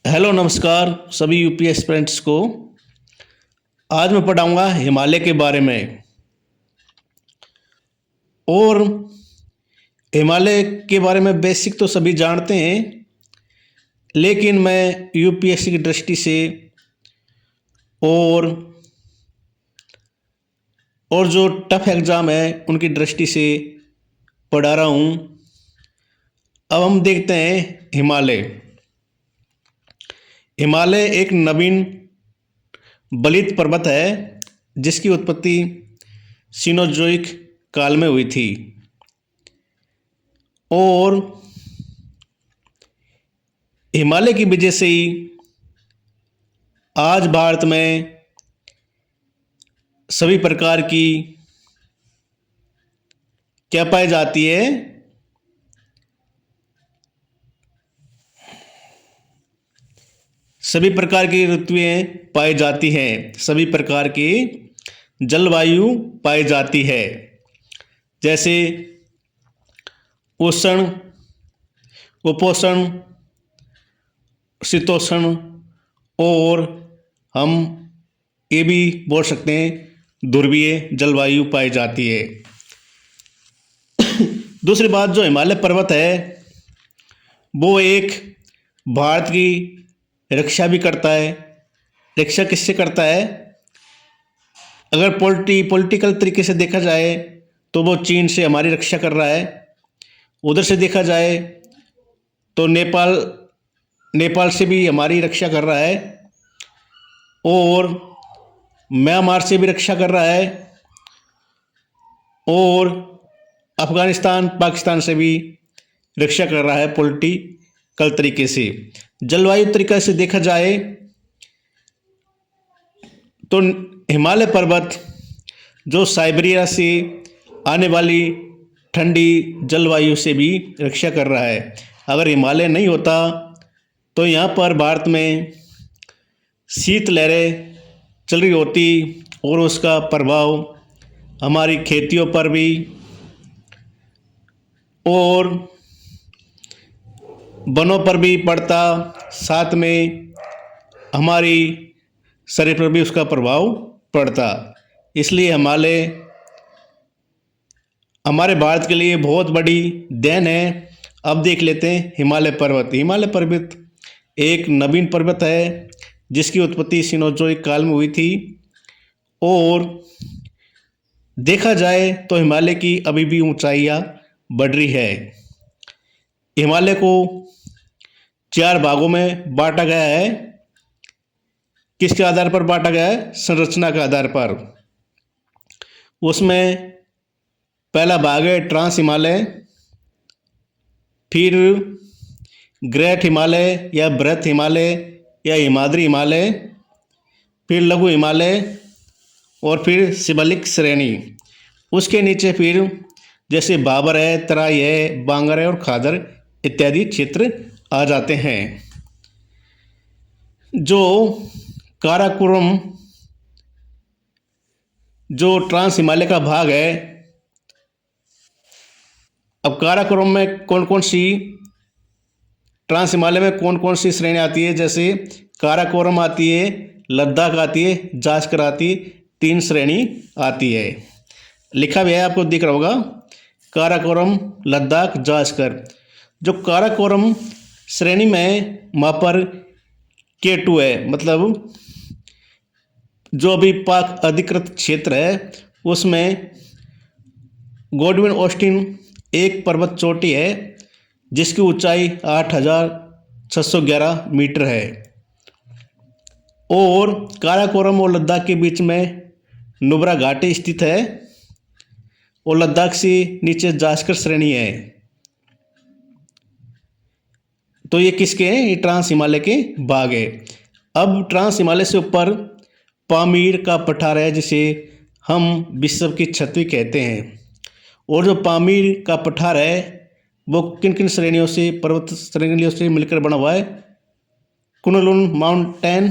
Hello नमस्कार सभी UP aspirants को। आज मैं पढ़ाऊंगा हिमालय के बारे में। और हिमालय के बारे में बेसिक तो सभी जानते हैं, लेकिन मैं यूपीएससी की दृष्टि से और जो टफ एग्ज़ाम है उनकी दृष्टि से पढ़ा रहा हूँ। अब हम देखते हैं हिमालय। हिमालय एक नवीन बलित पर्वत है जिसकी उत्पत्ति सीनोजोइक काल में हुई थी और हिमालय की वजह से ही आज भारत में सभी प्रकार की क्या पाई जाती है, सभी प्रकार की ऋतुएं पाई जाती हैं, सभी प्रकार की जलवायु पाई जाती है, जैसे उष्ण, उपोष्ण, शीतोष्ण और हम ये भी बोल सकते हैं ध्रुवीय जलवायु पाई जाती है। दूसरी बात, जो हिमालय पर्वत है वो एक भारत की रक्षा भी करता है। रक्षा किससे करता है? अगर पॉलिटिकल तरीके से देखा जाए तो वो चीन से हमारी रक्षा कर रहा है। उधर से देखा जाए तो नेपाल से भी हमारी रक्षा कर रहा है और म्यांमार से भी रक्षा कर रहा है और अफगानिस्तान, पाकिस्तान से भी रक्षा कर रहा है पॉलिटिकल तरीके से। जलवायु तरीके से देखा जाए तो हिमालय पर्वत जो साइबेरिया से आने वाली ठंडी जलवायु से भी रक्षा कर रहा है। अगर हिमालय नहीं होता तो यहाँ पर भारत में शीत लहरें चल रही होती और उसका प्रभाव हमारी खेतियों पर भी और वनों पर भी पड़ता, साथ में हमारी शरीर पर भी उसका प्रभाव पड़ता। इसलिए हिमालय हमारे भारत के लिए बहुत बड़ी देन है। अब देख लेते हैं हिमालय पर्वत। हिमालय पर्वत एक नवीन पर्वत है जिसकी उत्पत्ति सीनोजोइक काल में हुई थी और देखा जाए तो हिमालय की अभी भी ऊंचाइयां बढ़ रही है। हिमालय को 4 भागों में बांटा गया है। किसके आधार पर बांटा गया है? संरचना के आधार पर। उसमें पहला भाग है ट्रांस हिमालय, फिर ग्रेट हिमालय या बृहत हिमालय या हिमाद्री हिमालय, फिर लघु हिमालय और फिर शिवालिक श्रेणी। उसके नीचे फिर जैसे भाबर है, तराई है, बांगर है और खादर इत्यादि क्षेत्र आ जाते हैं। जो काराकोरम जो ट्रांस हिमालय का भाग है, अब काराकोरम में कौन कौन सी, ट्रांस हिमालय में कौन कौन सी श्रेणी आती है? जैसे काराकोरम आती है, लद्दाख आती है, जास्कर आती है, 3 श्रेणी आती है। लिखा भी है, आपको दिख रहा होगा, काराकोरम, लद्दाख, जास्कर। जो काराकोरम श्रेणी में वहाँ पर K2 है, मतलब जो अभी पाक अधिकृत क्षेत्र है उसमें गॉडविन ऑस्टिन एक पर्वत चोटी है जिसकी ऊंचाई 8,611 मीटर है और काराकोरम और लद्दाख के बीच में नुब्रा घाटी स्थित है और लद्दाख से नीचे जास्कर श्रेणी है। तो ये किसके हैं? ये ट्रांस हिमालय के भाग है। अब ट्रांस हिमालय से ऊपर पामीर का पठार है जिसे हम विश्व की छतरी कहते हैं। और जो पामीर का पठार है वो किन किन श्रेणियों से, पर्वत श्रेणियों से मिलकर बना हुआ है? Kunlun mountain,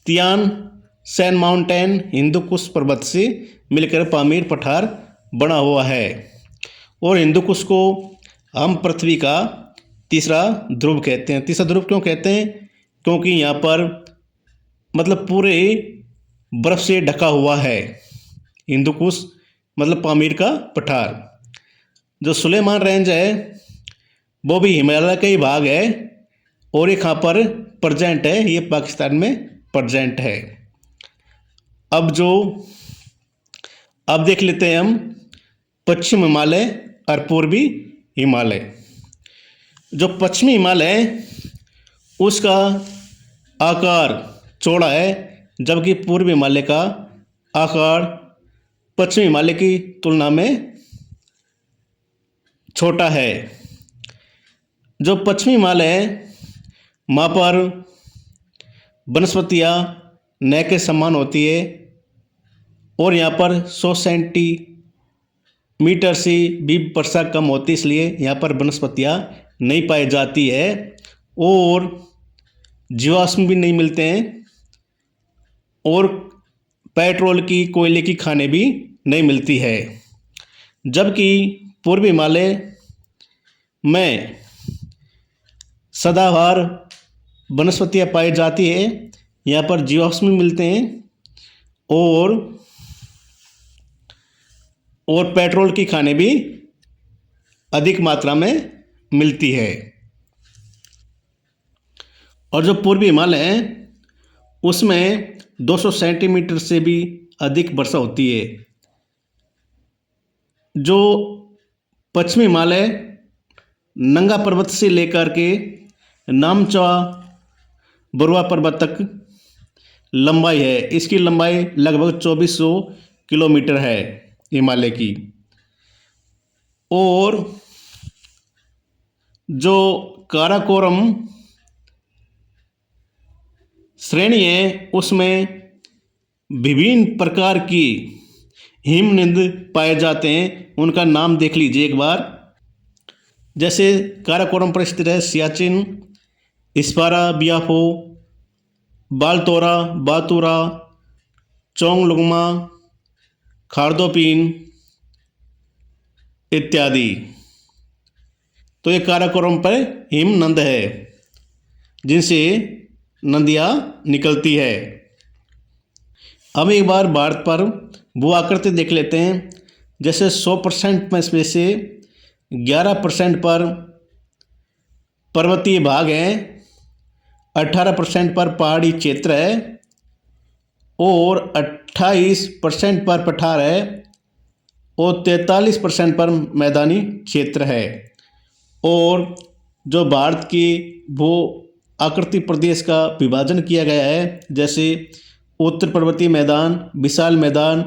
Tian Shan mountain, Hindu Kush पर्वत से मिलकर पामीर पठार बना हुआ है। और हिंदुकुश को हम पृथ्वी का तीसरा ध्रुव कहते हैं। तीसरा ध्रुव क्यों कहते हैं? क्योंकि यहाँ पर मतलब पूरे बर्फ से ढका हुआ है। हिंदू कुश मतलब पामीर का पठार। जो सुलेमान रेंज है वो भी हिमालय का ही भाग है और ये कहाँ पर प्रेजेंट है, ये पाकिस्तान में प्रेजेंट है। अब देख लेते हैं हम पश्चिम हिमालय और पूर्वी हिमालय। जो पश्चिमी हिमालय है उसका आकार चौड़ा है, जबकि पूर्वी हिमालय का आकार पश्चिमी हिमालय की तुलना में छोटा है। जो पश्चिमी हिमालय है वहाँ पर वनस्पतियाँ न के समान होती है और यहाँ पर 100 सेंटीमीटर से भी वर्षा कम होती है, इसलिए यहाँ पर वनस्पतियाँ नहीं पाई जाती है और जीवाश्म भी नहीं मिलते हैं और पेट्रोल की कोयले की खानें भी नहीं मिलती है। जबकि पूर्वी हिमालय में सदाबहार वनस्पतियाँ पाई जाती है, यहाँ पर जीवाश्म भी मिलते हैं और पेट्रोल की खानें भी अधिक मात्रा में मिलती है। और जो पूर्वी हिमालय है उसमें 200 सेंटीमीटर से भी अधिक वर्षा होती है। जो पश्चिमी हिमालय नंगा पर्वत से लेकर के नामचा बरुआ पर्वत तक लंबाई है, इसकी लंबाई लगभग 2400 किलोमीटर है हिमालय की। और जो काराकोरम श्रेणी है उसमें विभिन्न प्रकार की हिमनद पाए जाते हैं, उनका नाम देख लीजिए एक बार। जैसे काराकोरम पर स्थित है सियाचिन, स्पारा बियाफो, बालतोरा, बातूरा, चोंगलुंगमा, खारदोपिन इत्यादि। तो ये काराकोरम पर हिमनद है जिनसे नदियाँ निकलती है। अब एक बार भारत पर भू आकृति देख लेते हैं। जैसे 100% में से 11% पर पर्वतीय भाग है, 18% पर पहाड़ी क्षेत्र है और 28% पर पठार है और 43% पर मैदानी क्षेत्र है। और जो भारत की भू आकृति प्रदेश का विभाजन किया गया है, जैसे उत्तर पर्वतीय मैदान, विशाल मैदान,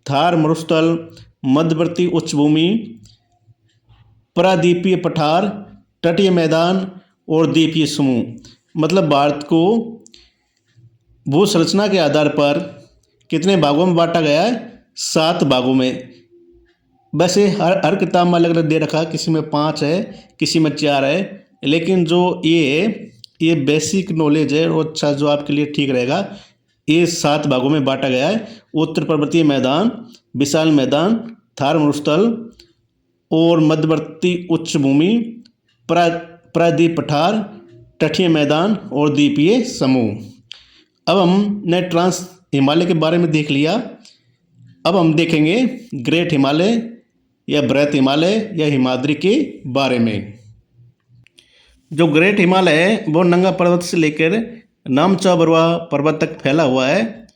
थार मरुस्थल, मध्यवर्ती उच्चभूमि, प्राद्वीपीय पठार, तटीय मैदान और द्वीपीय समूह। मतलब भारत को भू संरचना के आधार पर कितने भागों में बांटा गया है? 7 भागों में। वैसे हर किताब में अलग अलग दे रखा है, किसी में 5 है, किसी में 4 है, लेकिन जो ये बेसिक नॉलेज है और अच्छा जो आपके लिए ठीक रहेगा, ये 7 भागों में बांटा गया है। उत्तर पर्वतीय मैदान, विशाल मैदान, थार मरुस्थल और मध्यवर्ती उच्च भूमि, प्रायद्वीप पठार, तटीय मैदान और द्वीपीय समूह। अब हमने ट्रांस हिमालय के बारे में देख लिया। अब हम देखेंगे ग्रेट हिमालय या बृहत हिमालय या हिमाद्री के बारे में। जो ग्रेट हिमालय है वो नंगा पर्वत से लेकर नामचा बरुआ पर्वत तक फैला हुआ है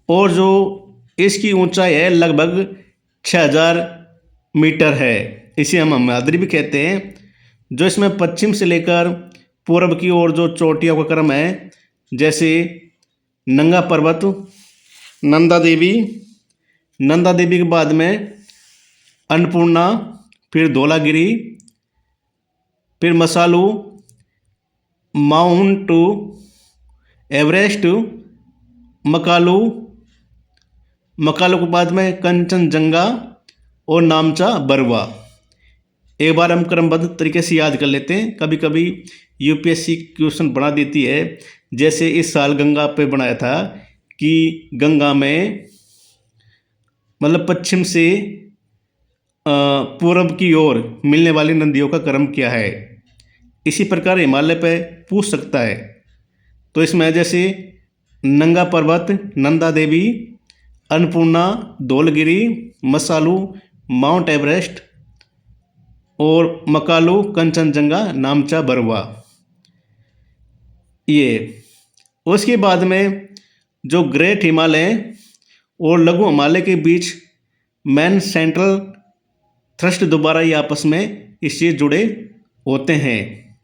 और जो इसकी ऊंचाई है लगभग 6000 मीटर है। इसे हम हिमाद्री भी कहते हैं। जो इसमें पश्चिम से लेकर पूर्व की ओर जो चोटियों का क्रम है, जैसे नंगा पर्वत, नंदा देवी के बाद में अन्नपूर्णा, फिर धौलागिरी, फिर मसालू, माउंट एवरेस्ट, मकालू के बाद में कंचनजंगा और नामचा बरुआ। एक बार हम क्रमबद्ध तरीके से याद कर लेते हैं। कभी कभी यूपीएससी क्वेश्चन बना देती है, जैसे इस साल गंगा पे बनाया था कि गंगा में मतलब पश्चिम से पूर्व की ओर मिलने वाली नदियों का क्रम क्या है। इसी प्रकार हिमालय पे पूछ सकता है। तो इसमें जैसे नंगा पर्वत, नंदा देवी, अन्नपूर्णा, धौलगिरी, मसालू, माउंट एवरेस्ट और मकालू, कंचनजंगा, नामचा, बरवा। ये उसके बाद में जो ग्रेट हिमालय और लघु हिमालय के बीच मैन सेंट्रल थ्रस्ट दोबारा ये आपस में इससे जुड़े होते हैं।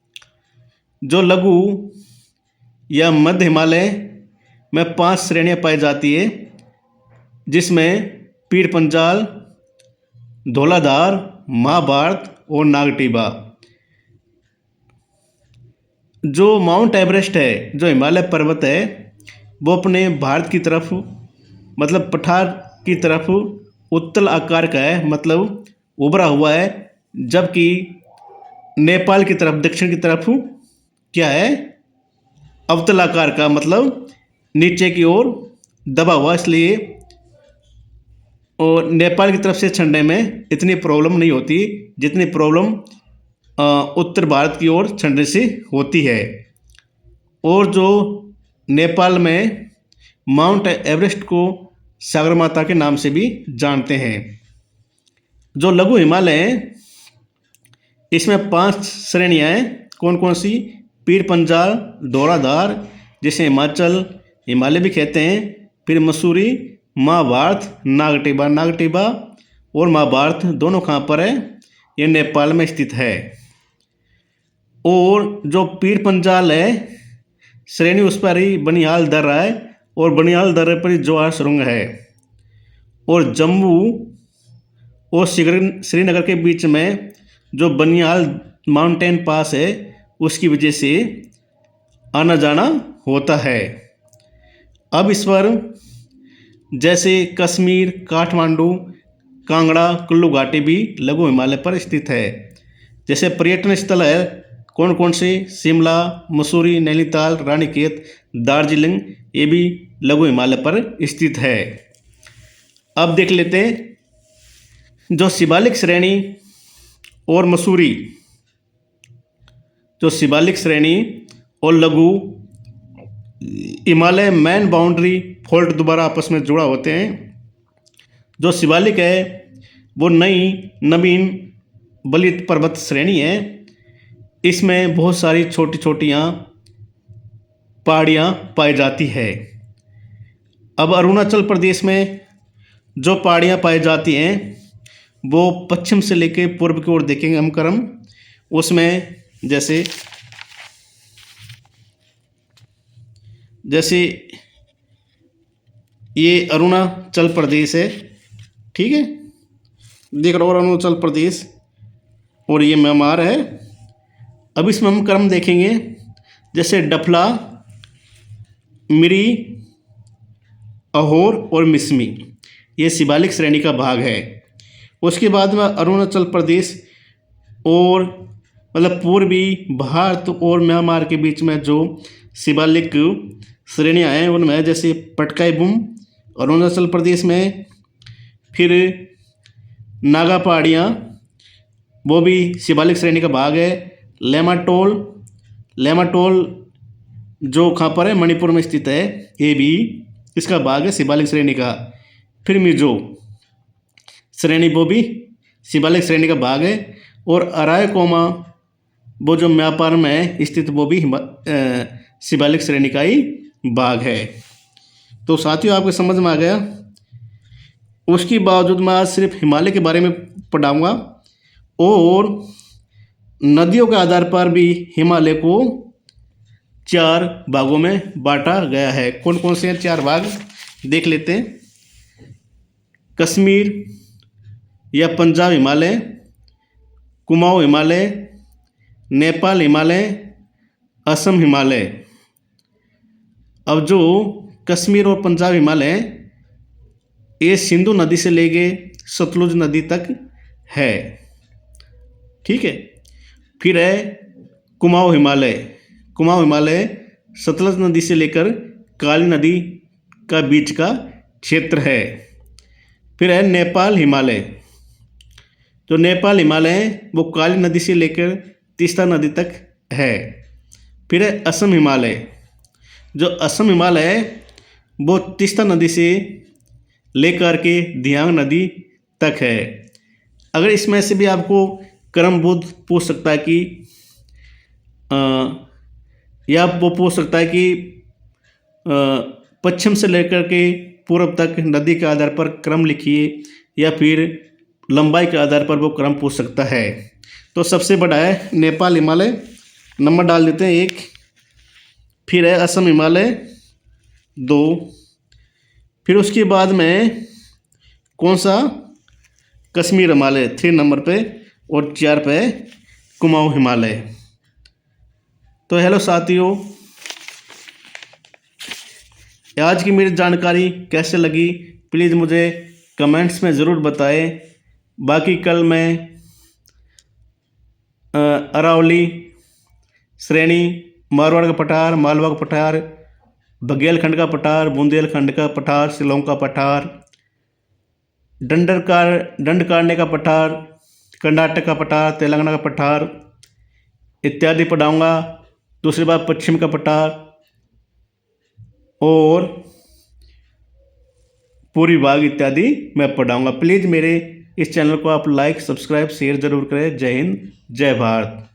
जो लघु या मध्य हिमालय में 5 श्रेणियां पाई जाती है, जिसमें पीर पंजाल, धौलाधार, महाभारत और नागटिबा। जो माउंट एवरेस्ट है, जो हिमालय पर्वत है, वो अपने भारत की तरफ मतलब पठार की तरफ उत्तल आकार का है, मतलब उभरा हुआ है, जबकि नेपाल की तरफ दक्षिण की तरफ क्या है, अवतल आकार का, मतलब नीचे की ओर दबा हुआ। इसलिए और नेपाल की तरफ से चढ़ने में इतनी प्रॉब्लम नहीं होती जितनी प्रॉब्लम उत्तर भारत की ओर चढ़ने से होती है। और जो नेपाल में माउंट एवरेस्ट को सागरमाथा के नाम से भी जानते हैं। जो लघु हिमालय हैं, इसमें 5 श्रेणियाँ हैं। कौन कौन सी? पीर पंजाल, धौलाधार, जिसे हिमाचल हिमालय भी कहते हैं, फिर मसूरी, महाभारत, नागटिबा। नागटिबा और महाभारत दोनों कहाँ पर है? ये नेपाल में स्थित है। और जो पीर पंजाल है श्रेणी, उस पर ही बनिहाल दर्रा है और बनिहाल दर्रे पर ही ज्वार सुरंग है। और जम्मू और श्रीनगर के बीच में जो बनिहाल माउंटेन पास है, उसकी वजह से आना जाना होता है। अब इस पर जैसे कश्मीर, काठमांडू, कांगड़ा, कुल्लू घाटी भी लघु हिमालय पर स्थित है। जैसे पर्यटन स्थल है कौन कौन से? शिमला, मसूरी, नैनीताल, रानीखेत, दार्जिलिंग, ये भी लघु हिमालय पर स्थित है। अब देख लेते हैं जो शिवालिक श्रेणी और मसूरी, जो शिवालिक श्रेणी और लघु हिमालय मैन बाउंड्री फॉल्ट दोबारा आपस में जुड़ा होते हैं। जो शिवालिक है वो नई नवीन बलित पर्वत श्रेणी है। इसमें बहुत सारी छोटी छोटियाँ पहाड़ियाँ पाई जाती है। अब अरुणाचल प्रदेश में जो पहाड़ियाँ पाई जाती हैं वो पश्चिम से लेकर पूर्व की ओर देखेंगे हम क्रम, उसमें जैसे ये अरुणाचल प्रदेश है, ठीक है, देख रहे हो अरुणाचल प्रदेश, और ये म्यांमार है। अब इसमें हम क्रम देखेंगे, जैसे डफला, मिरी, अहोर और मिसमी, ये शिवालिक श्रेणी का भाग है। उसके बाद में अरुणाचल प्रदेश और मतलब पूर्वी भारत और म्यांमार के बीच में जो शिवालिक श्रेणियाँ हैं उनमें जैसे पटकाई-बुम अरुणाचल प्रदेश में, फिर नागा पहाड़ियाँ वो भी शिवालिक श्रेणी का भाग है। लेमाटोल जो कहाँ पर है? मणिपुर में स्थित है, ये भी इसका भाग है शिवालिक श्रेणी का। फिर मिजो श्रेणी वो भी शिवालिक श्रेणी का भाग है। और अरायकोमा वो जो म्यांमार में स्थित वो भी शिवालिक श्रेणी का ही भाग है। तो साथियों आपको समझ में आ गया। उसके बावजूद मैं आज सिर्फ हिमालय के बारे में पढ़ाऊँगा और नदियों के आधार पर भी हिमालय को 4 भागों में बांटा गया है। कौन कौन से हैं 4 भाग देख लेते हैं। कश्मीर या पंजाब हिमालय, कुमाऊँ हिमालय, नेपाल हिमालय, असम हिमालय। अब जो कश्मीर और पंजाब हिमालय ये सिंधु नदी से लेके सतलुज नदी तक है, ठीक है। फिर है कुमाऊँ हिमालय सतलज नदी से लेकर काली नदी का बीच का क्षेत्र है। फिर है नेपाल हिमालय, जो नेपाल हिमालय है वो काली नदी से लेकर तीस्ता नदी तक है। फिर है असम हिमालय। जो असम हिमालय है वो तीस्ता नदी से लेकर के दियांग नदी तक है। अगर इसमें से भी आपको क्रमबद्ध पूछ सकता है कि या वो पूछ सकता है कि पश्चिम से लेकर के पूर्व तक नदी के आधार पर क्रम लिखिए, या फिर लंबाई के आधार पर वो क्रम पूछ सकता है। तो सबसे बड़ा है नेपाल हिमालय, नंबर डाल देते हैं 1। फिर है असम हिमालय 2। फिर उसके बाद में कौन सा, कश्मीर हिमालय 3 नंबर पे, और 4 पे कुमाऊं हिमालय। तो हेलो साथियों, आज की मेरी जानकारी कैसे लगी प्लीज़ मुझे कमेंट्स में ज़रूर बताएं। बाकी कल मैं अरावली श्रेणी, मारवाड़ का पठार, मालवा का पठार, बघेलखंड का पठार, बुंदेलखंड का पठार, शिलोंग का पठार, दंड काटने का पठार, कर्नाटक का पठार, तेलंगाना का पठार इत्यादि पढ़ाऊँगा। दूसरी बात पश्चिम का पठार और पूर्वी भाग इत्यादि मैं पढ़ाऊँगा। प्लीज़ मेरे इस चैनल को आप लाइक, सब्सक्राइब, शेयर ज़रूर करें। जय हिंद, जय भारत।